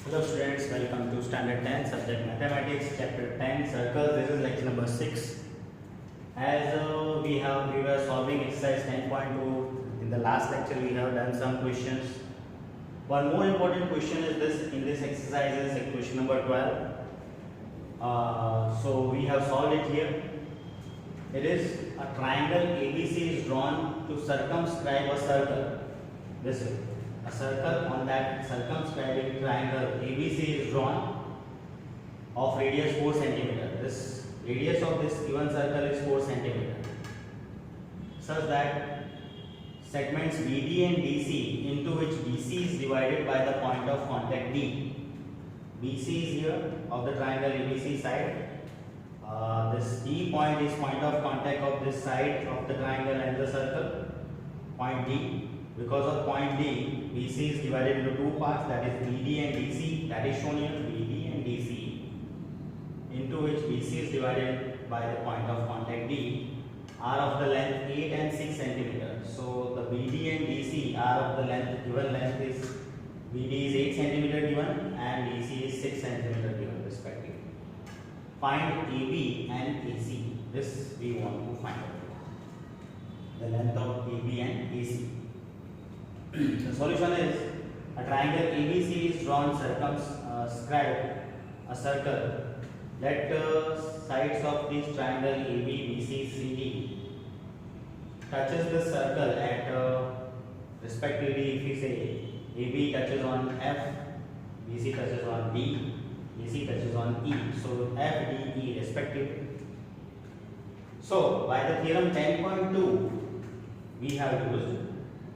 Hello students, welcome to Standard 10 Subject Mathematics Chapter 10 Circles. This is lecture number 6. As we were solving exercise 10.2. In the last lecture we have done some questions. One more important question is this in this exercise is question number 12. So we have solved it here. It is a triangle ABC is drawn to circumscribe a circle. This way. A circle on that circumscribing triangle ABC is drawn of radius 4 cm. This radius of this given circle is 4 cm. Such that segments BD and DC into which BC is divided by the point of contact D. BC is here of the triangle ABC side. This D point is point of contact of this side of the triangle and the circle. Point D. Because of point D, BC is divided into two parts, that is BD and DC, that is shown here, BD and DC, into which BC is divided by the point of contact D, are of the length 8 and 6 cm. So the BD and DC are of the length, given length is, BD is 8 cm given and DC is 6 cm given respectively. Find AB and AC, this we want to find out, the length of AB and AC. The solution is a triangle ABC is drawn circumscribe a circle. Let sides of this triangle AB, BC, CD touches the circle at respectively. If we say AB touches on F, BC touches on D, AC touches on E. So F, D, E respectively. So by the theorem 10.2 we have used.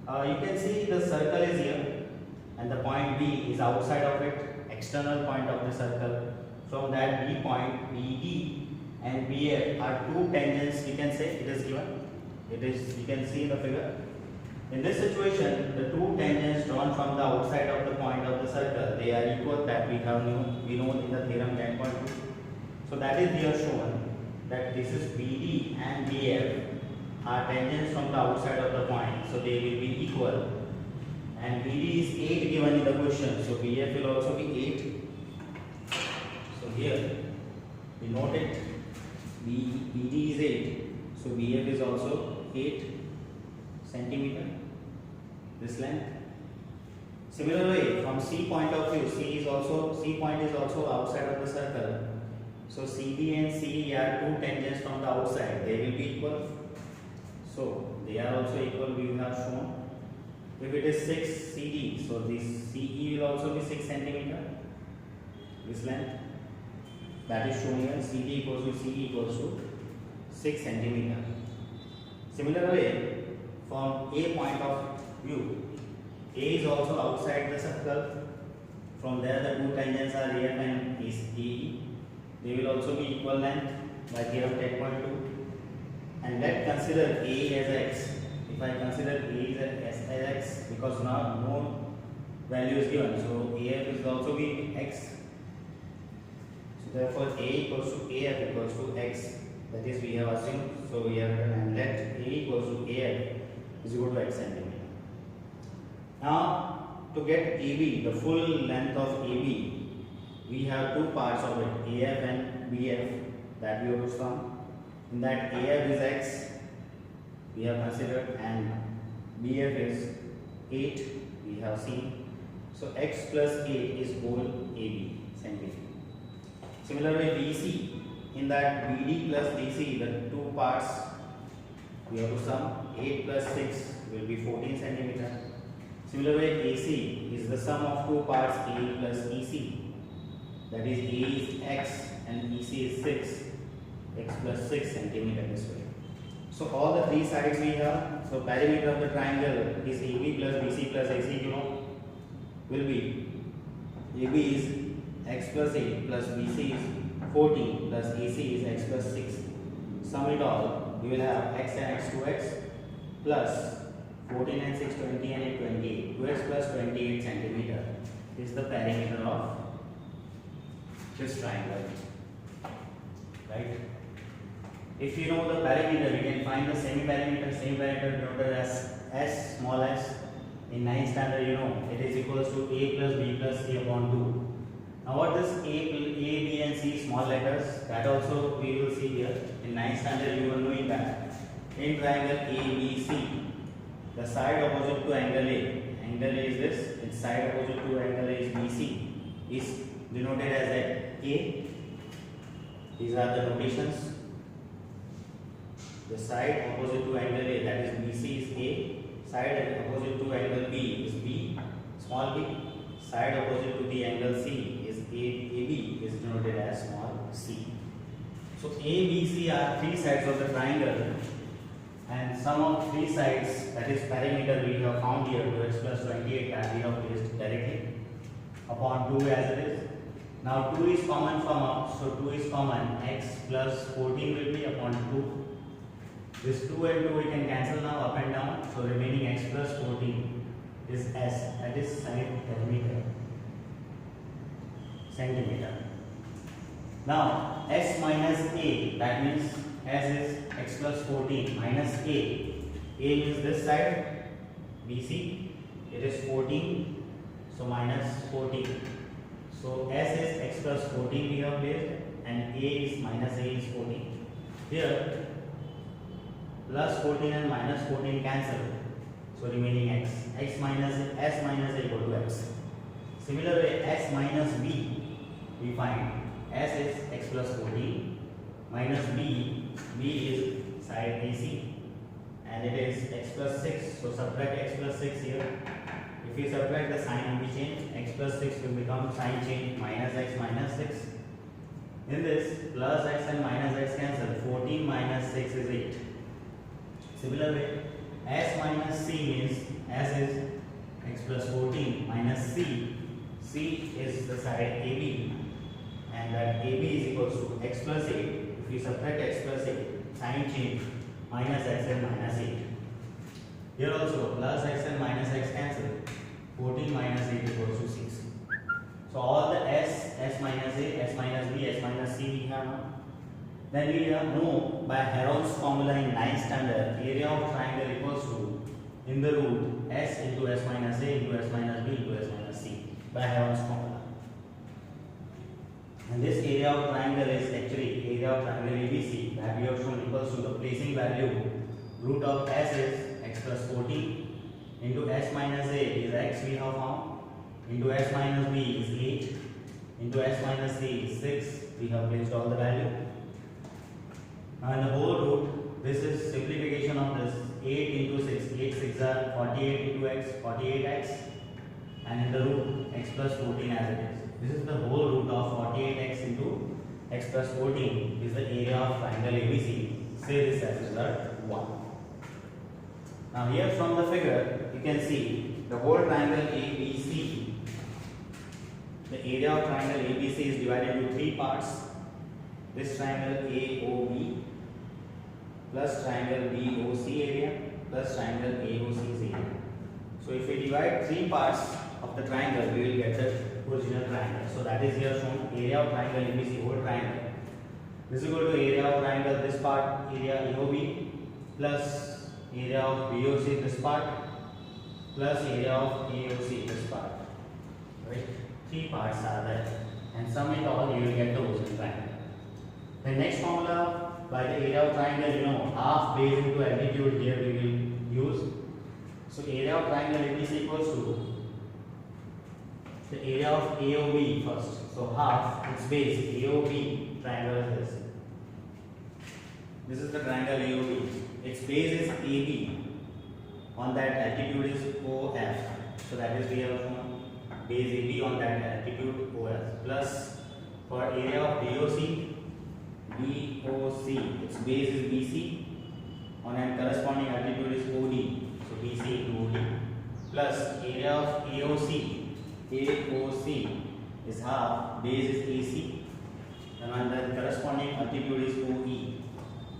You can see the circle is here and the point B is outside of it, external point of the circle. From that B point, BD and BF are two tangents, we can say it is given. It is, you can see in the figure. In this situation, the two tangents drawn from the outside of the point of the circle, they are equal, that we know in the theorem 10.2. So that is here shown that this is BD and BF are tangents from the outside of the point, so they will be equal. And BD is 8 given in the question, so BF will also be 8. So here we note it, BD is 8, so BF is also 8 centimeter, this length. Similarly, from C point of view, C point is also outside of the circle. So CB and CE are two tangents from the outside, they will be equal. So they are also equal, we have shown. If it is 6 CD, so this CE will also be 6 centimeter, this length, that is shown here, CD equals to CE equals to 6 centimeter. Similarly, from A point of view, A is also outside the circle. From there the two tangents are AF and AE. They will also be equal length by theorem 10.2. And let's consider A as x. If I consider A as x, because now no value is given, so AF is also be x. So therefore A equals to AF equals to x. That is we have assumed. So we have done, and let A equals to AF is equal to x centimeter. Now to get AB, the full length of AB, we have two parts of it, AF and BF, that we have to sum. In that AF is x, we have considered, and BF is 8, we have seen. So x plus A is whole AB centimeter. Similarly BC, in that BD plus BC, the two parts we have to sum. 8 plus 6 will be 14 centimeter. Similarly AC is the sum of two parts A plus EC, that is A is x and EC is 6. X plus 6 centimeter this way. So all the three sides we have. So perimeter of the triangle is AB plus BC plus AC, will be AB is x plus 8 plus BC is 14 plus AC is x plus 6. Sum it all, we will have x and x 2x plus 14 and 6 20 and 8 28. 2x plus 28 centimeter is the perimeter of this triangle. Right? If you know the perimeter, we can find the same perimeter denoted as s, small s. In 9th standard, it is equals to a plus b plus c upon 2. Now what this A, B and C small letters, that also we will see here. In 9th standard you will know that in triangle ABC, the side opposite to angle A is this, its side opposite to angle A is BC, is denoted as A. These are the notations. The side opposite to angle A, that is BC, is A. Side opposite to angle B is B, small b. Side opposite to the angle C is AB, is denoted as small c. So A, B, C are three sides of the triangle, and sum of three sides, that is perimeter, we have found here 2x plus 28, and we have placed directly upon 2 as it is. Now 2 is common from up, so 2 is common, x plus 14 will be upon 2. This 2 and 2 we can cancel now, up and down, so remaining x plus 14 is s, that is centimeter. Now s minus a, that means s is x plus 14 minus a means this side BC, it is 14, so minus 14. So s is x plus 14 we have placed, and a is minus a is 14. Here plus 14 and minus 14 cancel, so remaining x minus s minus a equal to x. Similarly, s minus b, we find s is x plus 14 minus b is side AC, and it is x plus 6, so subtract x plus 6 here. If we subtract, the sign will be changed, x plus 6 will become sign change minus x minus 6. In this, plus x and minus x cancel, 14 minus 6 is 8. Similarly, s minus c means s is x plus 14 minus c is the side AB, and that AB is equals to x plus 8. If we subtract x plus 8, sign change minus x and minus 8. Here also plus x and minus x cancel, 14 minus 8 equals to 6. So all the s minus a, s minus b, s minus c we have now. Then we know by Heron's formula in 9th standard, area of triangle equals to, in the root, s into s minus a into s minus b into s minus c, by Heron's formula. And this area of triangle is actually area of triangle ABC, that we have shown equals to the placing value, root of s is x plus 14 into s minus a is x we have found, into s minus b is 8, into s minus c is 6, we have placed all the value. Now in the whole root, this is simplification of this, 8 into 6, 8 6 are 48 into x, 48x, and in the root, x plus 14 as it is. This is the whole root of 48x into x plus 14 is the area of triangle ABC. Say this as result 1. Now here from the figure, you can see the whole triangle ABC. The area of triangle ABC is divided into three parts. This triangle AOB plus triangle BOC area plus triangle AOC's area. So if we divide three parts of the triangle, we will get the original triangle. So that is here shown, area of triangle ABC, whole triangle. This is equal to area of triangle, this part, area AOB, plus area of BOC, this part, plus area of AOC, this part. Right? Three parts are there, and sum it all, you will get the original triangle. The next formula, by the area of triangle, you know, half base into altitude here we will use. So area of triangle ABC equals to the area of AOB first. So half its base, AOB triangle is this. This is the triangle AOB. Its base is AB. On that altitude is OF. So that is we have shown base AB on that altitude OF. Plus for area of BOC, its base is BC. On a corresponding altitude is OD. So BC into OD. Plus area of AOC is half, base is AC, and on the corresponding altitude is OE,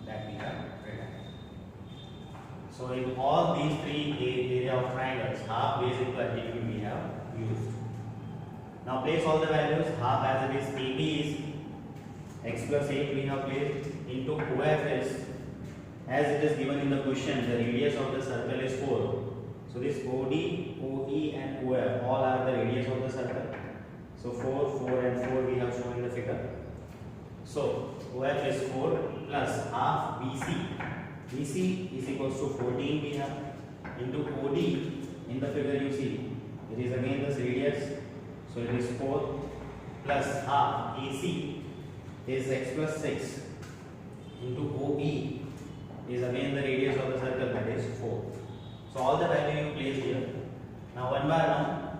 that we have written. So in all these three area of triangles, half base into altitude we have used. Now place all the values, half as it is, AB is x plus 8 we have placed, into OF is, as it is given in the question, the radius of the circle is 4. So this OD, OE and OF all are the radius of the circle. So 4, 4 and So OF is 4 plus half BC. BC is equals to 14 we have into OD. In the figure you see it is again this radius, so it is 4 plus half AC is x plus 6 into OE is again the radius of the circle, that is 4. So all the value you place here. Now one by one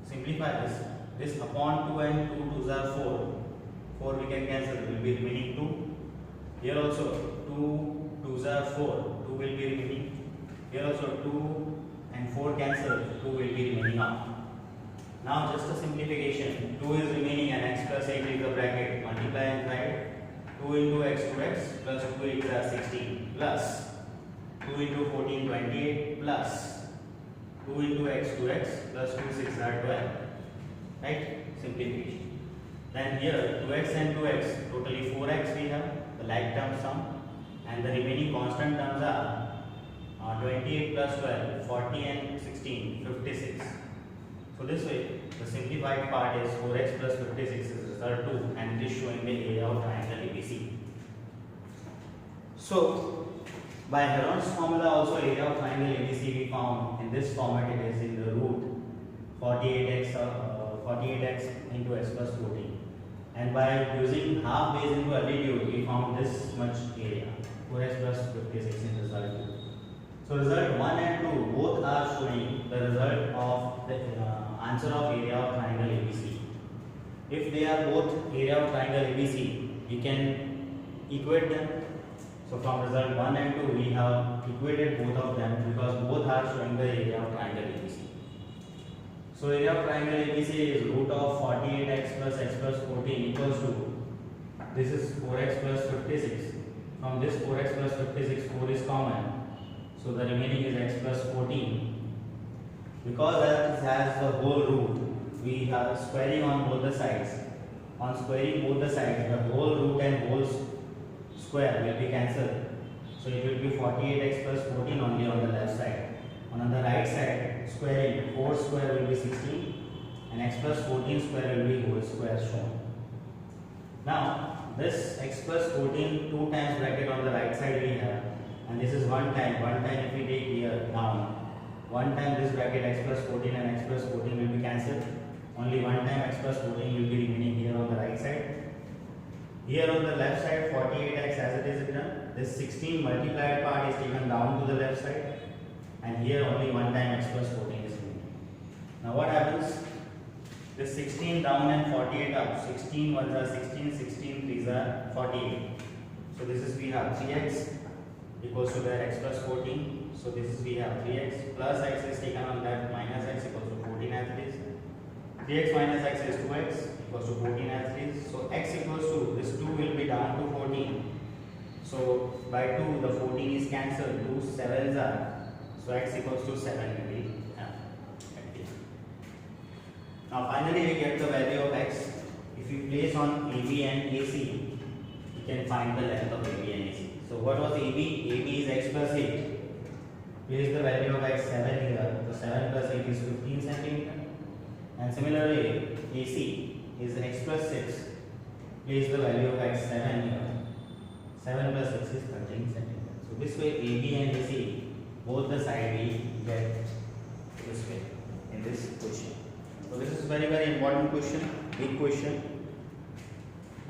simplify this. This upon 2 and 2 2s are 4. 4 we can cancel, it will be remaining 2. Here also 2 2s are 4. 2 will be remaining. Here also 2 and 4 cancel, 2 will be remaining out. Now just a simplification. 2 is remaining and x plus 8 is the bracket. Multiply and divide. 2 into x 2x plus 2x are 16 plus 2 into 14 28 plus 2 into x 2x plus 2 6 are 12. Right? Simplification. Then here 2x and 2x, totally 4x we have, the like term sum, and the remaining constant terms are 28 plus 12, 40 and 16, 56. So this way, the simplified part is 4x plus 56 is result 2, and it is showing the area of triangle ABC. So by Heron's formula also area of triangle ABC we found in this format, it is in the root 48x into x plus 14. And by using half base into altitude we found this much area, 4x plus 56 in result 2. So result 1 and 2 both are showing the result of the answer of area of triangle ABC. If they are both area of triangle ABC, we can equate them. So from result 1 and 2 we have equated both of them because both are showing the area of triangle ABC. So area of triangle ABC is root of 48x plus x plus 14 equals to, this is 4x plus 56. From this 4x plus 56, 4 is common. So the remaining is x plus 14. Because this has the whole root, we are squaring on both the sides. On squaring both the sides, the whole root and whole square will be cancelled. So it will be 48x plus 14 only on the left side. On the right side, squaring 4 square will be 16 and x plus 14 square will be whole square shown. Now this x plus 14 2 times bracket on the right side we have, and this is 1 time if we take here down, 1 time this bracket x plus 14 and x plus 14 will be cancelled. Only 1 time x plus 14 will be remaining here on the right side. Here on the left side 48x as it is written, this 16 multiplied part is taken down to the left side, and here only 1 time x plus 14 is remaining. Now what happens? This 16 down and 48 up. 16 ones are 16, 16 threes are 48. So this is we have 3x equals to the x plus 14. So this is we have 3x plus x is taken on left minus x equals to 14 as it is. 3x minus x is 2x equals to 14 as it is. So x equals to, this 2 will be down to 14. So by 2 the 14 is cancelled. 2 7s are. So x equals to 7 will be. Now finally we get the value of x. If you place on AB and AC, you can find the length of AB and AC. So what was AB? AB is x plus 8. Place the value of x 7 here. So 7 plus 8 is 15 centimeter. And similarly AC is x plus 6. Place the value of x 7 here. 7 plus 6 is 13 centimeter. So this way AB and AC, both the side we get this way in this question. So this is very important question, big question,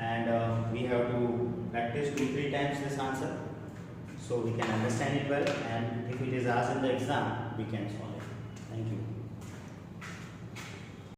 and we have to practice 2-3 times this answer so we can understand it well, and if it is asked in the exam we can solve it. Thank you.